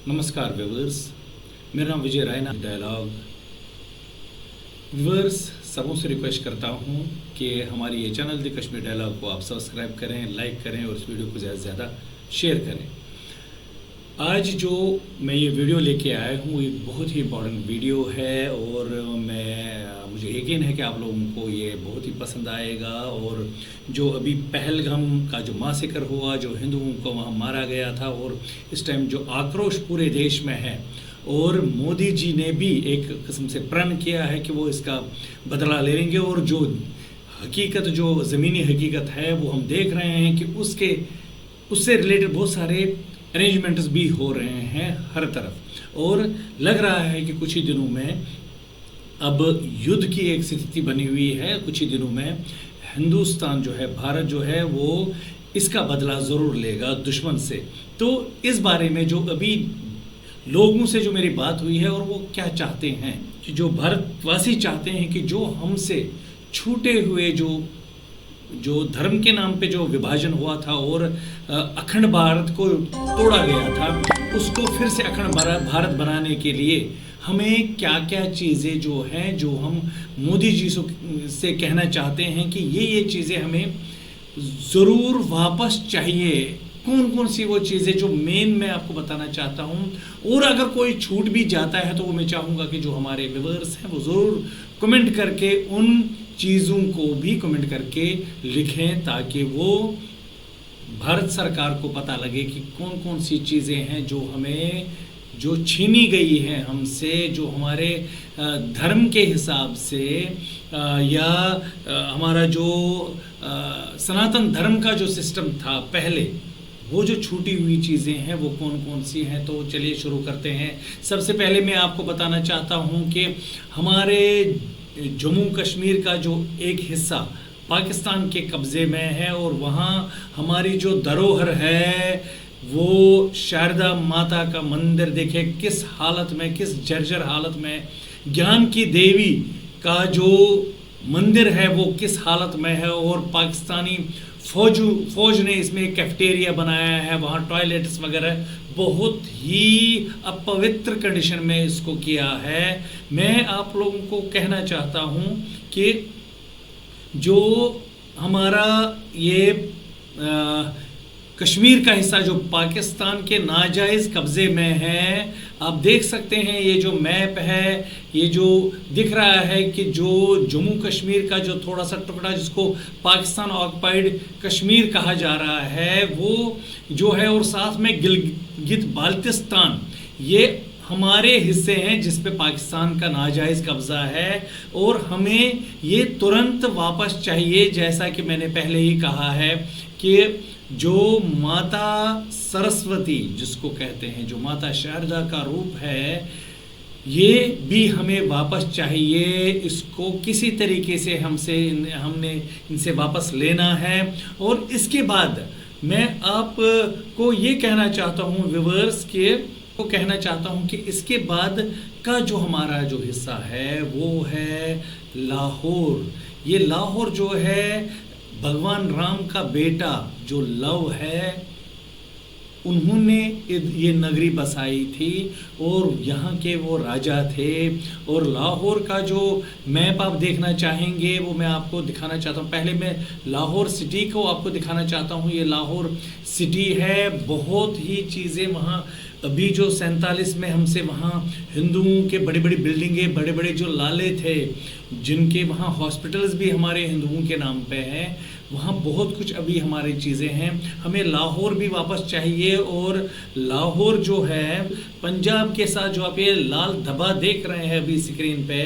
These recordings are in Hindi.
नमस्कार व्यूवर्स, मेरा नाम विजय रायना डायलॉग। व्यूवर्स, सबों से रिक्वेस्ट करता हूं कि हमारी ये चैनल द कश्मीर डायलॉग को आप सब्सक्राइब करें, लाइक करें और इस वीडियो को ज़्यादा से ज़्यादा शेयर करें। आज जो मैं ये वीडियो लेके आया हूँ एक बहुत ही इम्पोर्टेंट वीडियो है और मुझे यकीन है कि आप लोगों को ये बहुत ही पसंद आएगा। और जो अभी पहलगाम का जो मासेकर हुआ, जो हिंदुओं को वहाँ मारा गया था, और इस टाइम जो आक्रोश पूरे देश में है, और मोदी जी ने भी एक किस्म से प्रण किया है कि वो इसका बदला ले लेंगे। और जो हकीकत, जो ज़मीनी हकीकत है, वो हम देख रहे हैं कि उससे रिलेटेड बहुत सारे अरेंजमेंट्स भी हो रहे हैं हर तरफ। और लग रहा है कि कुछ ही दिनों में अब युद्ध की एक स्थिति बनी हुई है। कुछ ही दिनों में हिंदुस्तान जो है, भारत जो है, वो इसका बदला ज़रूर लेगा दुश्मन से। तो इस बारे में जो अभी लोगों से जो मेरी बात हुई है, और वो क्या चाहते हैं कि जो भारतवासी चाहते हैं कि जो हमसे छूटे हुए जो धर्म के नाम पे जो विभाजन हुआ था और अखंड भारत को तोड़ा गया था, उसको फिर से अखंड भारत बनाने के लिए हमें क्या क्या चीज़ें जो हैं, जो हम मोदी जी से कहना चाहते हैं कि ये चीज़ें हमें ज़रूर वापस चाहिए। कौन कौन सी वो चीज़ें जो मेन मैं आपको बताना चाहता हूँ। और अगर कोई छूट भी जाता है तो वो मैं चाहूँगा कि जो हमारे व्यूअर्स हैं वो ज़रूर कमेंट करके उन चीज़ों को भी कमेंट करके लिखें, ताकि वो भारत सरकार को पता लगे कि कौन कौन सी चीज़ें हैं जो हमें जो छीनी गई हैं हमसे, जो हमारे धर्म के हिसाब से या हमारा जो सनातन धर्म का जो सिस्टम था पहले, वो जो छूटी हुई चीज़ें हैं वो कौन कौन सी हैं। तो चलिए शुरू करते हैं। सबसे पहले मैं आपको बताना चाहता हूँ कि हमारे जम्मू कश्मीर का जो एक हिस्सा पाकिस्तान के कब्ज़े में है, और वहाँ हमारी जो धरोहर है, वो शारदा माता का मंदिर देखे किस हालत में, किस जर्जर हालत में, ज्ञान की देवी का जो मंदिर है वो किस हालत में है, और पाकिस्तानी फौज ने इसमें एक कैफेटेरिया बनाया है, वहाँ टॉयलेट्स वगैरह बहुत ही अपवित्र कंडीशन में इसको किया है। मैं आप लोगों को कहना चाहता हूँ कि जो हमारा ये कश्मीर का हिस्सा जो पाकिस्तान के नाजायज़ कब्ज़े में है, आप देख सकते हैं ये जो मैप है, ये जो दिख रहा है कि जो जम्मू कश्मीर का जो थोड़ा सा टुकड़ा जिसको पाकिस्तान ऑक्युपाइड कश्मीर कहा जा रहा है, वो जो है, और साथ में गिलगित बाल्टिस्तान, ये हमारे हिस्से हैं जिस पे पाकिस्तान का नाजायज़ कब्ज़ा है, और हमें ये तुरंत वापस चाहिए। जैसा कि मैंने पहले ही कहा है कि जो माता सरस्वती जिसको कहते हैं, जो माता शारदा का रूप है, ये भी हमें वापस चाहिए। इसको किसी तरीके से हमने इनसे वापस लेना है। और इसके बाद मैं आपको ये कहना चाहता हूँ व्यूअर्स को कहना चाहता हूँ कि इसके बाद का जो हमारा जो हिस्सा है वो है लाहौर। ये लाहौर जो है, भगवान राम का बेटा जो लव है, उन्होंने ये नगरी बसाई थी, और यहाँ के वो राजा थे। और लाहौर का जो मैप आप देखना चाहेंगे वो मैं आपको दिखाना चाहता हूँ। पहले मैं लाहौर सिटी को आपको दिखाना चाहता हूँ। ये लाहौर सिटी है, बहुत ही चीज़ें वहाँ अभी जो 47 में हमसे वहाँ हिंदुओं के बड़ी बड़ी बिल्डिंगें, बड़े बड़े जो लाले थे, जिनके वहाँ हॉस्पिटल्स भी हमारे हिंदुओं के नाम पे हैं, वहाँ बहुत कुछ अभी हमारी चीज़ें हैं। हमें लाहौर भी वापस चाहिए। और लाहौर जो है पंजाब के साथ, जो आप ये लाल धब्बा देख रहे हैं अभी स्क्रीन पे,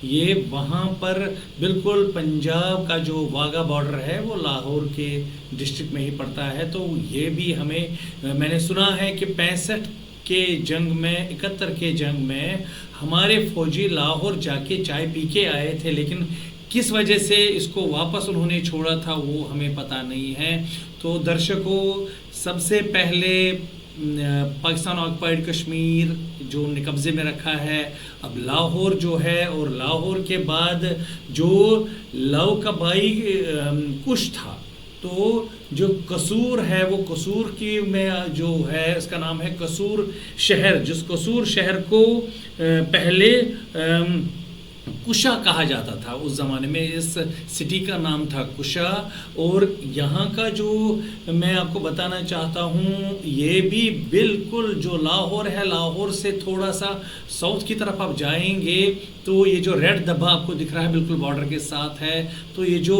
ये वहाँ पर बिल्कुल पंजाब का जो वाघा बॉर्डर है वो लाहौर के डिस्ट्रिक्ट में ही पड़ता है। तो ये भी हमें, मैंने सुना है कि 65 के जंग में, 71 के जंग में हमारे फौजी लाहौर जाके चाय पी के आए थे, लेकिन किस वजह से इसको वापस उन्होंने छोड़ा था वो हमें पता नहीं है। तो दर्शकों, सबसे पहले पाकिस्तान ऑक्युपाइड कश्मीर जो कब्ज़े में रखा है, अब लाहौर जो है, और लाहौर के बाद जो लव का भाई कुश था, तो जो कसूर है वो कसूर की में जो है इसका नाम है कसूर शहर, जिस कसूर शहर को पहले कुशा कहा जाता था। उस ज़माने में इस सिटी का नाम था कुशा। और यहाँ का जो मैं आपको बताना चाहता हूँ, ये भी बिल्कुल जो लाहौर है, लाहौर से थोड़ा सा साउथ की तरफ आप जाएंगे तो ये जो रेड धब्बा आपको दिख रहा है बिल्कुल बॉर्डर के साथ है, तो ये जो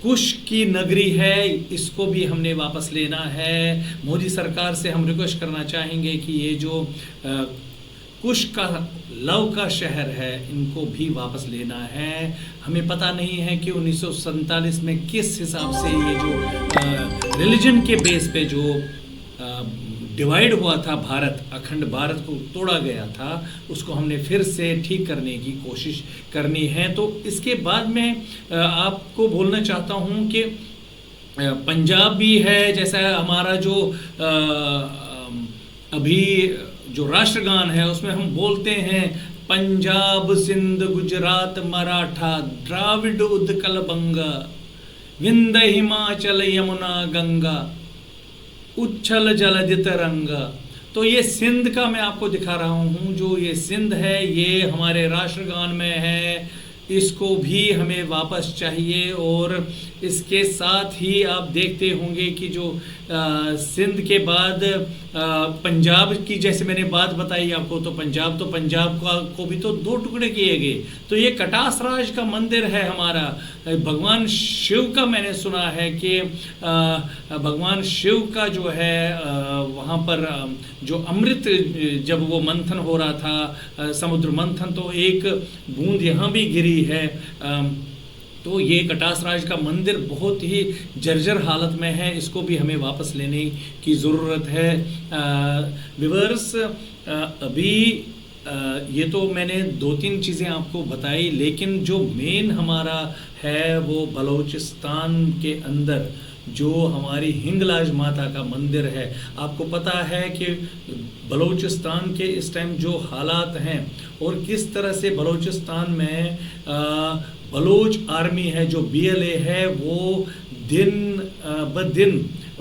कुश की नगरी है इसको भी हमने वापस लेना है। मोदी सरकार से हम रिक्वेस्ट करना चाहेंगे कि ये जो कुश का लव का शहर है इनको भी वापस लेना है। हमें पता नहीं है कि 1947 में किस हिसाब से ये जो रिलीजन के बेस पे जो डिवाइड हुआ था भारत, अखंड भारत को तोड़ा गया था, उसको हमने फिर से ठीक करने की कोशिश करनी है। तो इसके बाद में आपको बोलना चाहता हूँ कि पंजाब भी है, जैसा हमारा जो अभी जो राष्ट्रगान है उसमें हम बोलते हैं पंजाब सिंध गुजरात मराठा द्राविड उत्कल बंगा विंध हिमाचल यमुना गंगा उच्छल जलधि तरंगा। तो ये सिंध का मैं आपको दिखा रहा हूँ, जो ये सिंध है ये हमारे राष्ट्रगान में है, इसको भी हमें वापस चाहिए। और इसके साथ ही आप देखते होंगे कि जो सिंध के बाद पंजाब की जैसे मैंने बात बताई आपको, तो पंजाब को भी तो दो टुकड़े किए गए। तो ये कटास राज का मंदिर है हमारा, भगवान शिव का मैंने सुना है कि भगवान शिव का जो है वहाँ पर जो अमृत जब वो मंथन हो रहा था, समुद्र मंथन, तो एक बूंद यहाँ भी गिरी है। तो ये कटास राज का मंदिर बहुत ही जर्जर हालत में है, इसको भी हमें वापस लेने की ज़रूरत है। व्यूअर्स, अभी ये तो मैंने 2-3 चीज़ें आपको बताई, लेकिन जो मेन हमारा है वो बलूचिस्तान के अंदर जो हमारी हिंगलाज माता का मंदिर है। आपको पता है कि बलूचिस्तान के इस टाइम जो हालात हैं और किस तरह से बलूचिस्तान में बलोच आर्मी है, जो BLA है, वो दिन ब दिन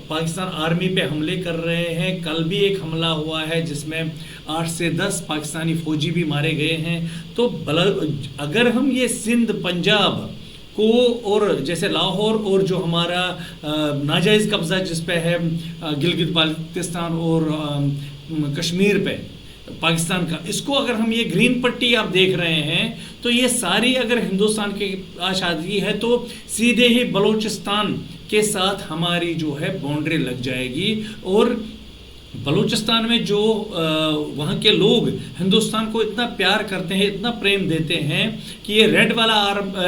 पाकिस्तान आर्मी पे हमले कर रहे हैं। कल भी एक हमला हुआ है जिसमें 8 से 10 पाकिस्तानी फौजी भी मारे गए हैं। तो अगर हम ये सिंध पंजाब को और जैसे लाहौर और जो हमारा नाजायज़ कब्ज़ा जिस पे है गिलगित बाल्टिस्तान और कश्मीर पे पाकिस्तान का, इसको अगर हम ये ग्रीन पट्टी आप देख रहे हैं, तो ये सारी अगर हिंदुस्तान की आज़ादी है तो सीधे ही बलूचिस्तान के साथ हमारी जो है बाउंड्री लग जाएगी। और बलूचिस्तान में जो वहाँ के लोग हिंदुस्तान को इतना प्यार करते हैं, इतना प्रेम देते हैं कि ये रेड वाला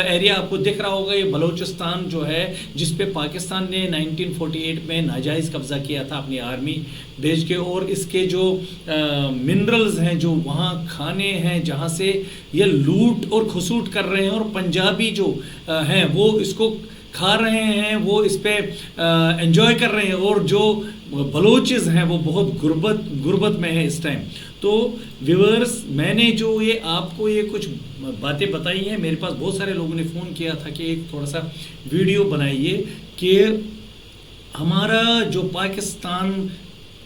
एरिया आपको दिख रहा होगा, ये बलूचिस्तान जो है जिस पे पाकिस्तान ने 1948 में नाजायज़ कब्ज़ा किया था अपनी आर्मी भेज के। और इसके जो मिनरल्स हैं, जो वहाँ खाने हैं जहाँ से ये लूट और खसूट कर रहे हैं, और पंजाबी जो हैं वो इसको खा रहे हैं, वो इस पे एंजॉय कर रहे हैं। और जो बलोचिस हैं वो बहुत गुर्बत में है इस टाइम। तो व्यूअर्स, मैंने जो ये आपको ये कुछ बातें बताई हैं, मेरे पास बहुत सारे लोगों ने फ़ोन किया था कि एक थोड़ा सा वीडियो बनाइए कि हमारा जो पाकिस्तान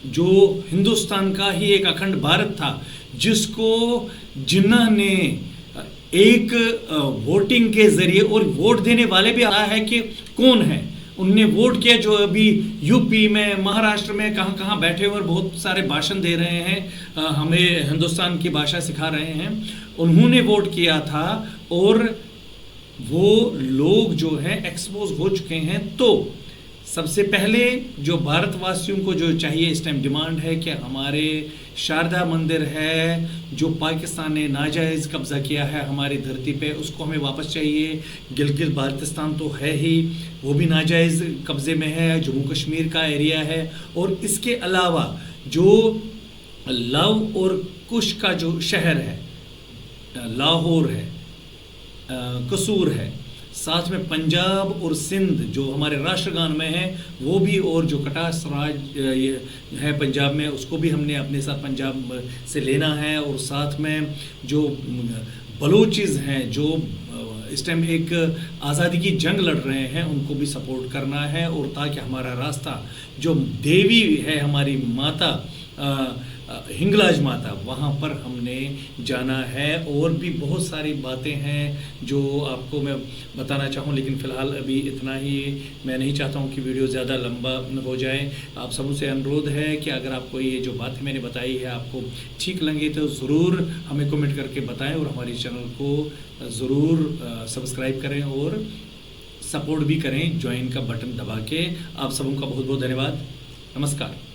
जो हिंदुस्तान का ही एक अखंड भारत था, जिसको जिन्ना ने एक वोटिंग के जरिए, और वोट देने वाले भी आया है कि कौन है, उनने वोट किया, जो अभी यूपी में, महाराष्ट्र में कहाँ कहाँ बैठे हुए बहुत सारे भाषण दे रहे हैं, हमें हिंदुस्तान की भाषा सिखा रहे हैं, उन्होंने वोट किया था और वो लोग जो है एक्सपोज हो चुके हैं। तो सबसे पहले जो भारतवासियों को जो चाहिए इस टाइम डिमांड है कि हमारे शारदा मंदिर है जो पाकिस्तान ने नाजायज़ कब्ज़ा किया है हमारी धरती पे, उसको हमें वापस चाहिए। गिलगित बाल्टिस्तान तो है ही, वो भी नाजायज़ कब्ज़े में है, जम्मू कश्मीर का एरिया है। और इसके अलावा जो लव और कुश का जो शहर है, लाहौर है, कसूर है, साथ में पंजाब और सिंध जो हमारे राष्ट्रगान में है वो भी, और जो कटास राज है पंजाब में, उसको भी हमने अपने साथ पंजाब से लेना है। और साथ में जो बलूचिज़ हैं जो इस टाइम एक आज़ादी की जंग लड़ रहे हैं, उनको भी सपोर्ट करना है, और ताकि हमारा रास्ता जो देवी है हमारी माता हिंगलाज माता, वहाँ पर हमने जाना है। और भी बहुत सारी बातें हैं जो आपको मैं बताना चाहूँ, लेकिन फ़िलहाल अभी इतना ही। मैं नहीं चाहता हूँ कि वीडियो ज़्यादा लंबा हो जाए। आप सबों से अनुरोध है कि अगर आपको ये जो बातें मैंने बताई है आपको ठीक लगी तो ज़रूर हमें कमेंट करके बताएं, और हमारे चैनल को ज़रूर सब्सक्राइब करें और सपोर्ट भी करें ज्वाइन का बटन दबा के। आप सबों का बहुत बहुत धन्यवाद। नमस्कार।